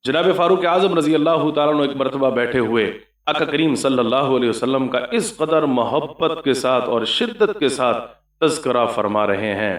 जनाब फारूक आज़म रज़ी अल्लाह ताला अन्हु एक मरतबा बैठे हुए आका करीम सल्लल्लाहु अलैहि वसल्लम का इस कदर मोहब्बत के साथ और शिद्दत के साथ तज़किरा फरमा रहे हैं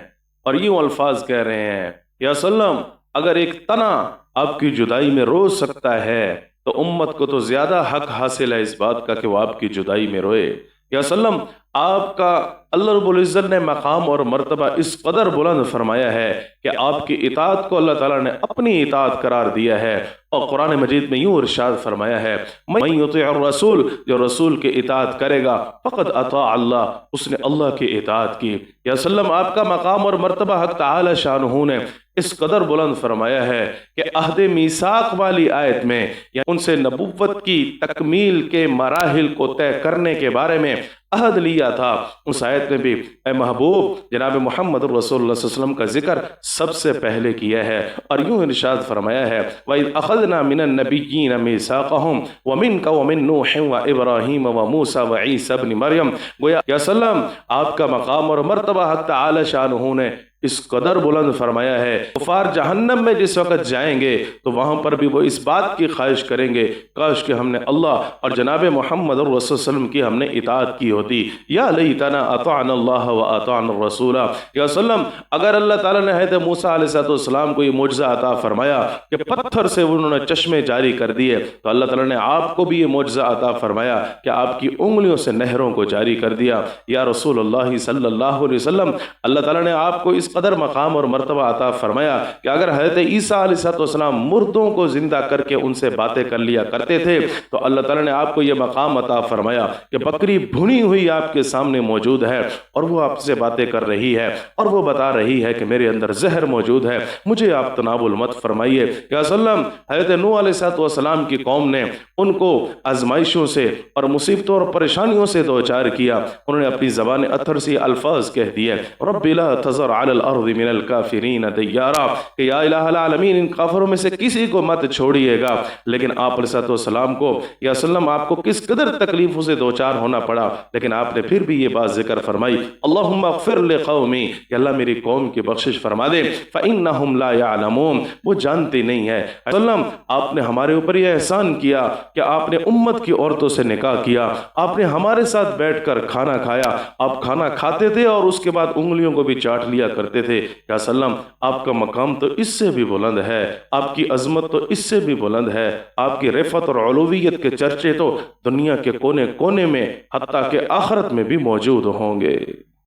और यूं अल्फाज कह रहे हैं, या सल्लम, अगर एक तना आपकी जुदाई में रो सकता है तो उम्मत को तो ज्यादा हक हासिल है इस बात का कि वो आपकी जुदाई में रोए। या सल्लम, आपका अल्लाह रब्बुल इज़्ज़त ने मकाम और मर्तबा इस कदर बुलंद फरमाया है कि आपकी इताअत को अल्लाह ताला ने अपनी इताअत करार दिया है। और कुरान मजीद में यूं इरशाद फरमाया है, मन युतिअर रसूल, जो रसूल की इताअत करेगा फ़क़द अता अल्लाह, उसने अल्लाह की इताअत की। या सल्लम, आपका मकाम और मर्तबा हक़ तआला शानुहु ने इस कदर बुलंद फरमाया है कि अहद मीसाक वाली आयत में या उनसे नबुव्वत की तकमील के मराहिल को तय करने के बारे में अहद लिया था। उस आयत में भी ए महबूब जनाब मोहम्मद रसूलुल्लाह सल्लल्लाहु अलैहि वसल्लम का जिक्र सबसे पहले किया है और यूं इरशाद फरमाया है, वइज़ अख़ज़ना मिनन नबिय्यीन मीसाक़हुम व मिनका व मिन नूह व इब्राहीम व मूसा व ईसा इब्न मरियम। गोया या सल्लम, आपका मकाम और मर्तबा हक़ तआला शानुहु ने इस कदर बुलंद फरमाया है, कुफार जहन्नम में जिस वक़्त जाएंगे तो वहाँ पर भी वो इस बात की ख्वाहिश करेंगे, काश कि हमने अल्लाह और जनाब मोहम्मद रसूलुल्लाह सल्लल्लाहु अलैहि वसल्लम की हमने इताअत की होती। या लैतना अताअना अल्लाह व अताअना रसूला। या सल्लम, अगर अल्लाह ताला ने हज़रत मूसा अलैहिस्सलाम को ये मुअजिज़ा अता फरमाया कि पत्थर से उन्होंने चश्मे जारी कर दिए, तो अल्लाह ताला ने आपको भी ये मुअजिज़ा अता फरमाया कि आपकी उंगलियों से नहरों को जारी कर दिया। या रसूलुल्लाह सल्लल्लाहु अलैहि वसल्लम, अल्लाह ताला ने आपको इस कदर मकाम और मर्तबा अता फरमाया कि अगर हज़रत ईसा अलैहिस्सलाम मुर्दों को जिंदा करके उनसे बातें कर लिया करते थे तो अल्लाह ताला ने आपको ये मकाम अता फरमाया कि बकरी भुनी हुई आपके सामने मौजूद है और वो आपसे बातें कर रही है और वो बता रही है कि मेरे अंदर जहर मौजूद है, मुझे आप तनावुल मत फरमाइए। या सल्लम, हज़रत नूह अलैहिस्सलाम की कौम ने उनको आजमाइशों से और मुसीबतों और परेशानियों से दो चार किया, उन्होंने अपनी ज़बान अत्थर से अल्फाज कह दिए, रब्बी ला तज़र अलल अर्ज़ि मिनल काफ़िरीन दय्यारा, कि या इलाहल आलमीन, इन काफिरों में से किसी को मत छोड़िएगा। लेकिन आप अलैहिस्सलाम को, या सल्लम, आपको किस कदर तकलीफों से दो चार होना पड़ा, लेकिन आपने फिर भी ये बात जिक्र फरमाई, अल्लाहुम्मा फ़िर लिक़ौमी, कि अल्लाह मेरी कौम की बख्शिश फरमा दे, फ़इन्नहुम ला यअलमून, वो जानती नहीं है। सल्लम, आपने हमारे ऊपर यह एहसान किया कि आपने उम्मत की औरतों से निकाह किया, आपने हमारे साथ बैठकर खाना खाया, आप खाना खाते थे और उसके बाद उंगलियों को भी चाट लिया करते थे। या सल्लम, आपका मकाम तो इससे भी बुलंद है, आपकी अजमत तो इससे भी बुलंद है, आपकी रिफत और उलूवियत के चर्चे तो दुनिया के कोने कोने में हत्ता के आखिरत में भी मौजूद होंगे।